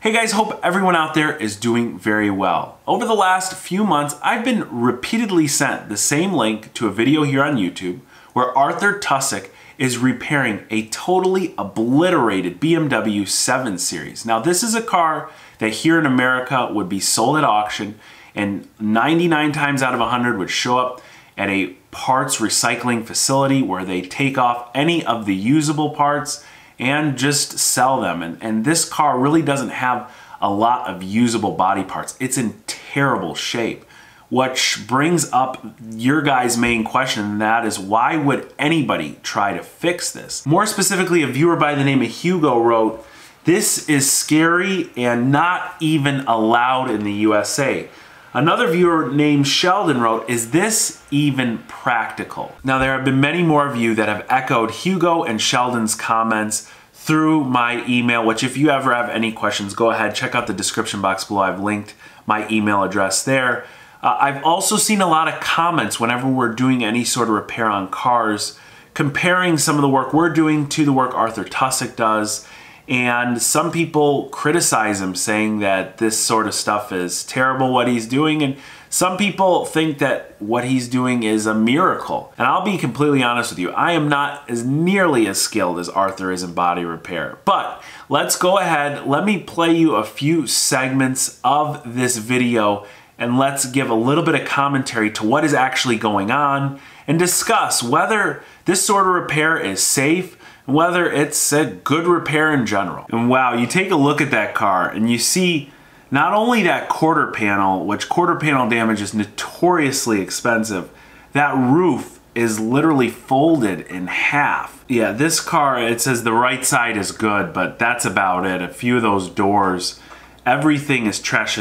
Hey guys, hope everyone out there is doing very well. Over the last few months, I've been repeatedly sent the same link to a video here on YouTube where Arthur Tusek is repairing a totally obliterated BMW 7 Series. Now this is a car that here in America would be sold at auction and 99 times out of 100 would show up at a parts recycling facility where they take off any of the usable parts and just sell them. And this car really doesn't have a lot of usable body parts. It's in terrible shape, which brings up your guys' main question, and that is, why would anybody try to fix this? More specifically, a viewer by the name of Hugo wrote, "This is scary and not even allowed in the USA." Another viewer named Sheldon wrote, "Is this even practical?" Now there have been many more of you that have echoed Hugo and Sheldon's comments through my email, which if you ever have any questions, go ahead, check out the description box below. I've linked my email address there. I've also seen a lot of comments whenever we're doing any sort of repair on cars, comparing some of the work we're doing to the work Arthur Tusek does. And some people criticize him, saying that this sort of stuff is terrible, what he's doing. And some people think that what he's doing is a miracle. And I'll be completely honest with you, I am not as nearly as skilled as Arthur is in body repair. But let's go ahead, let me play you a few segments of this video and let's give a little bit of commentary to what is actually going on and discuss whether this sort of repair is safe, whether it's a good repair in general. And wow, you take a look at that car and you see not only that quarter panel, which quarter panel damage is notoriously expensive, that roof is literally folded in half. Yeah, this car, it says the right side is good, but that's about it. A few of those doors, everything is trash.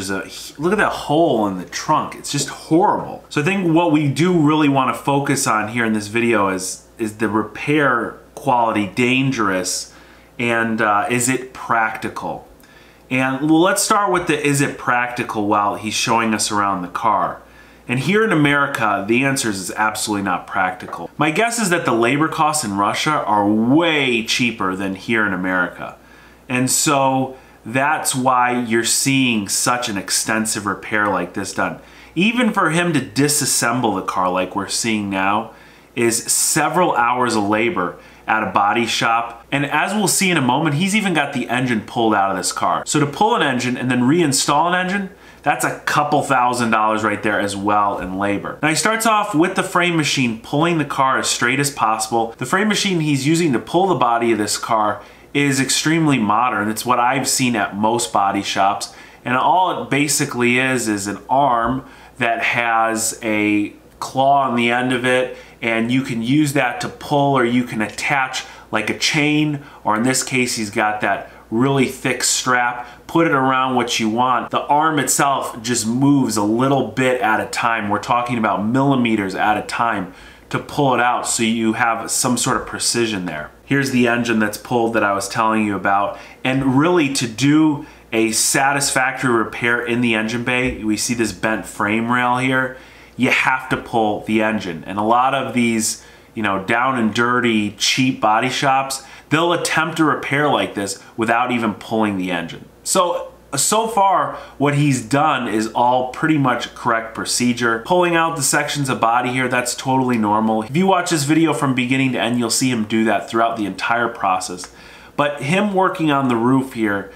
Look at that hole in the trunk. It's just horrible. So I think what we do really want to focus on here in this video is the repair quality dangerous, and is it practical? And let's start with the is it practical while he's showing us around the car. And here in America, the answer is absolutely not practical. My guess is that the labor costs in Russia are way cheaper than here in America. And so that's why you're seeing such an extensive repair like this done. Even for him to disassemble the car like we're seeing now is several hours of labor at a body shop. And as we'll see in a moment, he's even got the engine pulled out of this car. So to pull an engine and then reinstall an engine, that's a couple $1,000s right there as well in labor. Now he starts off with the frame machine pulling the car as straight as possible. The frame machine he's using to pull the body of this car is extremely modern. It's what I've seen at most body shops. And all it basically is an arm that has a claw on the end of it, and you can use that to pull, or you can attach like a chain, or in this case he's got that really thick strap, put it around what you want. The arm itself just moves a little bit at a time. We're talking about millimeters at a time to pull it out, so you have some sort of precision there. Here's the engine that's pulled that I was telling you about. And really, to do a satisfactory repair in the engine bay, we see this bent frame rail here, you have to pull the engine. And a lot of these, you know, down and dirty, cheap body shops, they'll attempt a repair like this without even pulling the engine. So far, what he's done is all pretty much correct procedure. Pulling out the sections of body here, that's totally normal. If you watch this video from beginning to end, you'll see him do that throughout the entire process. But him working on the roof here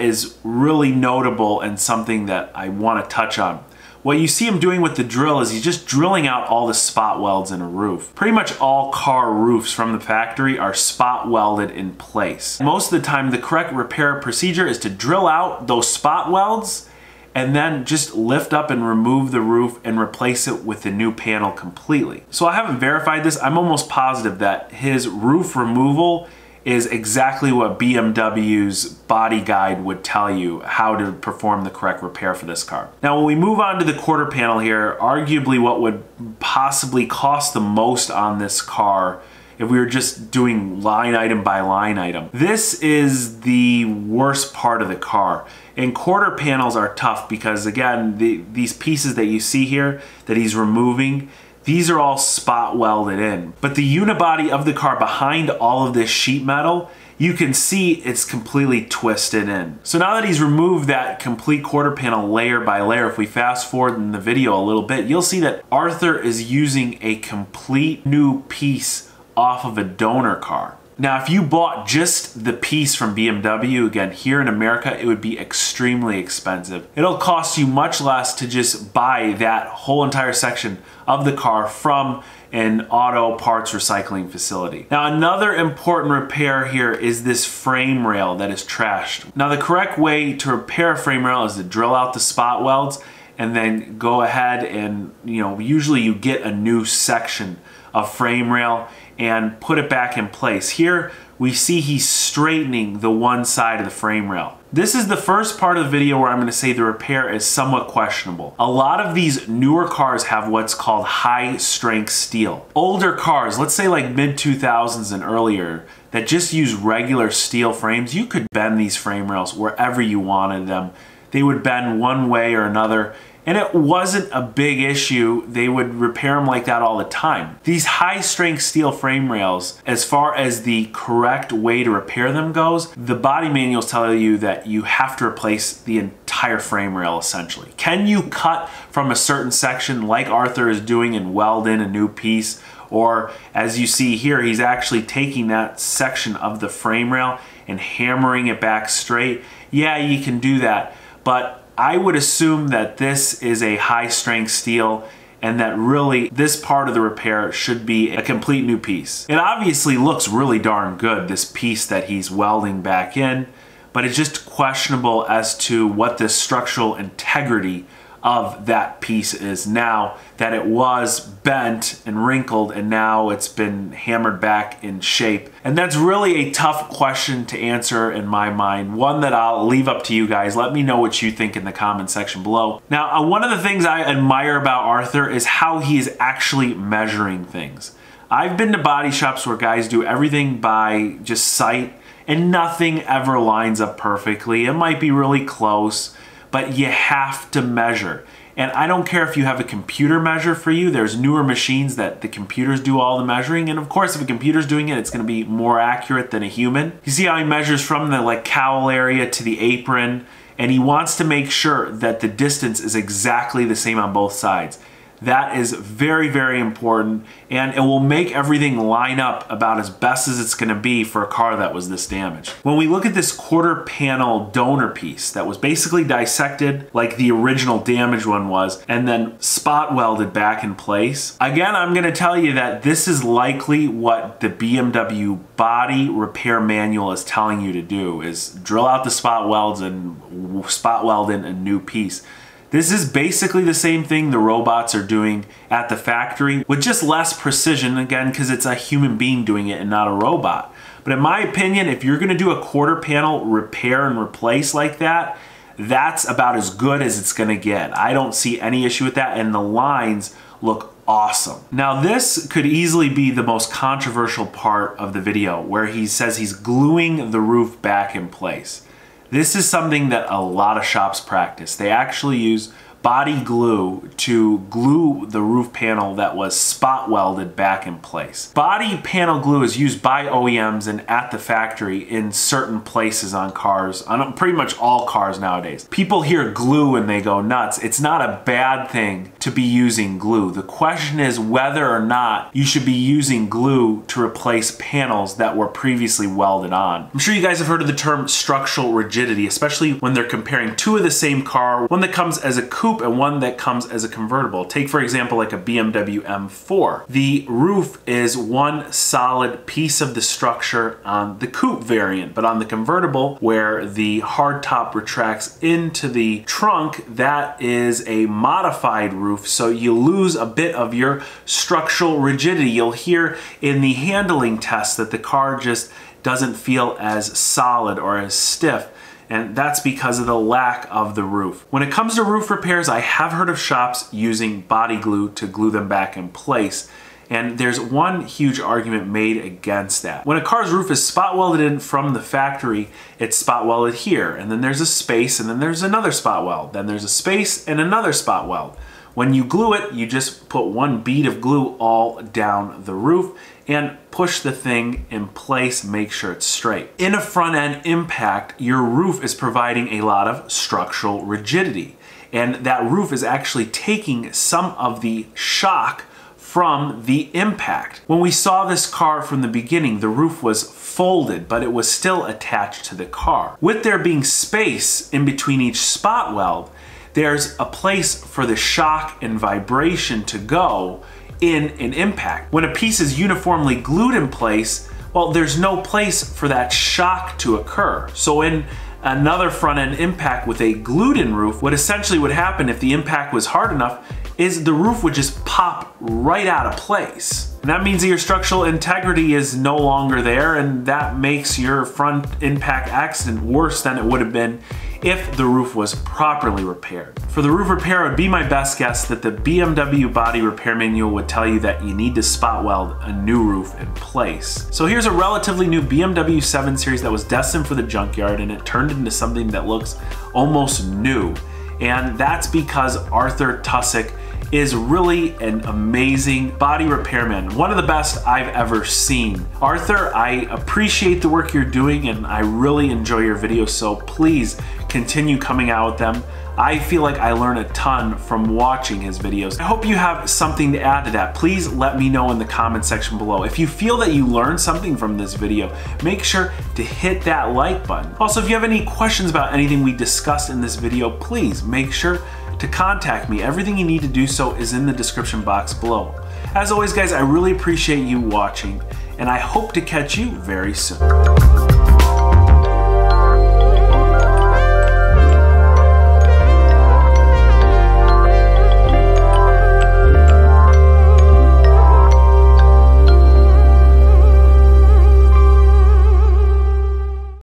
is really notable and something that I want to touch on. What you see him doing with the drill is he's just drilling out all the spot welds in a roof. Pretty much all car roofs from the factory are spot welded in place. Most of the time, the correct repair procedure is to drill out those spot welds and then just lift up and remove the roof and replace it with the new panel completely. So I haven't verified this. I'm almost positive that his roof removal is exactly what BMW's body guide would tell you how to perform the correct repair for this car. Now when we move on to the quarter panel here, arguably what would possibly cost the most on this car if we were just doing line item by line item. This is the worst part of the car. And quarter panels are tough because, again, these pieces that you see here that he's removing, these are all spot welded in. But the unibody of the car behind all of this sheet metal you can see it's completely twisted in. So now that he's removed that complete quarter panel layer by layer, if we fast forward in the video a little bit, you'll see that Arthur is using a complete new piece off of a donor car. Now, if you bought just the piece from BMW, again, here in America, it would be extremely expensive. It'll cost you much less to just buy that whole entire section of the car from an auto parts recycling facility. Now, another important repair here is this frame rail that is trashed. Now, the correct way to repair a frame rail is to drill out the spot welds and then go ahead and, usually you get a new section of frame rail and put it back in place. Here we see he's straightening the one side of the frame rail. This is the first part of the video where I'm going to say the repair is somewhat questionable. A lot of these newer cars have what's called high strength steel. Older cars, let's say like mid 2000s and earlier, that just use regular steel frames, you could bend these frame rails wherever you wanted them. They would bend one way or another, and it wasn't a big issue. They would repair them like that all the time. These high strength steel frame rails, as far as the correct way to repair them goes, the body manuals tell you that you have to replace the entire frame rail essentially. Can you cut from a certain section like Arthur is doing and weld in a new piece? Or as you see here, he's actually taking that section of the frame rail and hammering it back straight. Yeah, you can do that, but I would assume that this is a high strength steel and that really this part of the repair should be a complete new piece. It obviously looks really darn good, this piece that he's welding back in, but it's just questionable as to what the structural integrity of that piece is now that it was bent and wrinkled and now it's been hammered back in shape. And that's really a tough question to answer in my mind, one that I'll leave up to you guys. Let me know what you think in the comment section below. Now, one of the things I admire about Arthur is how he is actually measuring things. I've been to body shops where guys do everything by just sight and nothing ever lines up perfectly. It might be really close, but you have to measure. And I don't care if you have a computer measure for you. There's newer machines that the computers do all the measuring. And of course, if a computer's doing it, it's gonna be more accurate than a human. You see how he measures from the cowl area to the apron, and he wants to make sure that the distance is exactly the same on both sides. That is very, very important, and it will make everything line up about as best as it's gonna be for a car that was this damaged. When we look at this quarter panel donor piece that was basically dissected like the original damaged one was, and then spot welded back in place, again, I'm gonna tell you that this is likely what the BMW body repair manual is telling you to do, is drill out the spot welds and spot weld in a new piece. This is basically the same thing the robots are doing at the factory with just less precision, again, because it's a human being doing it and not a robot. But in my opinion, if you're gonna do a quarter panel repair and replace like that, that's about as good as it's gonna get. I don't see any issue with that, and the lines look awesome. Now, this could easily be the most controversial part of the video, where he says he's gluing the roof back in place. This is something that a lot of shops practice. They actually use body glue to glue the roof panel that was spot welded back in place. Body panel glue is used by OEMs and at the factory in certain places on cars, on pretty much all cars nowadays. People hear glue and they go nuts. It's not a bad thing to be using glue. The question is whether or not you should be using glue to replace panels that were previously welded on. I'm sure you guys have heard of the term structural rigidity, especially when they're comparing two of the same car, one that comes as a coupe and one that comes as a convertible. Take, for example, like a BMW M4. The roof is one solid piece of the structure on the coupe variant, but on the convertible, where the hardtop retracts into the trunk, that is a modified roof, so you lose a bit of your structural rigidity. You'll hear in the handling test that the car just doesn't feel as solid or as stiff, and that's because of the lack of the roof. When it comes to roof repairs, I have heard of shops using body glue to glue them back in place, and there's one huge argument made against that. When a car's roof is spot welded in from the factory, it's spot welded here, and then there's a space, and then there's another spot weld, then there's a space and another spot weld. When you glue it, you just put one bead of glue all down the roof, and push the thing in place, make sure it's straight. In a front end impact, your roof is providing a lot of structural rigidity, and that roof is actually taking some of the shock from the impact. When we saw this car from the beginning, the roof was folded, but it was still attached to the car. With there being space in between each spot weld, there's a place for the shock and vibration to go in an impact. When a piece is uniformly glued in place, well, there's no place for that shock to occur. So in another front end impact with a glued in roof, what essentially would happen if the impact was hard enough is the roof would just pop right out of place. And that means that your structural integrity is no longer there, and that makes your front impact accident worse than it would have been if the roof was properly repaired. For the roof repair, it would be my best guess that the BMW body repair manual would tell you that you need to spot weld a new roof in place. So here's a relatively new BMW 7 Series that was destined for the junkyard, and it turned into something that looks almost new. And that's because Arthur Tusek is really an amazing body repairman, one of the best I've ever seen. Arthur, I appreciate the work you're doing and I really enjoy your videos, so please continue coming out with them. I feel like I learn a ton from watching his videos. I hope you have something to add to that. Please let me know in the comment section below. If you feel that you learned something from this video, make sure to hit that like button. Also, if you have any questions about anything we discussed in this video, please make sure to contact me. Everything you need to do so is in the description box below. As always, guys, I really appreciate you watching, and I hope to catch you very soon.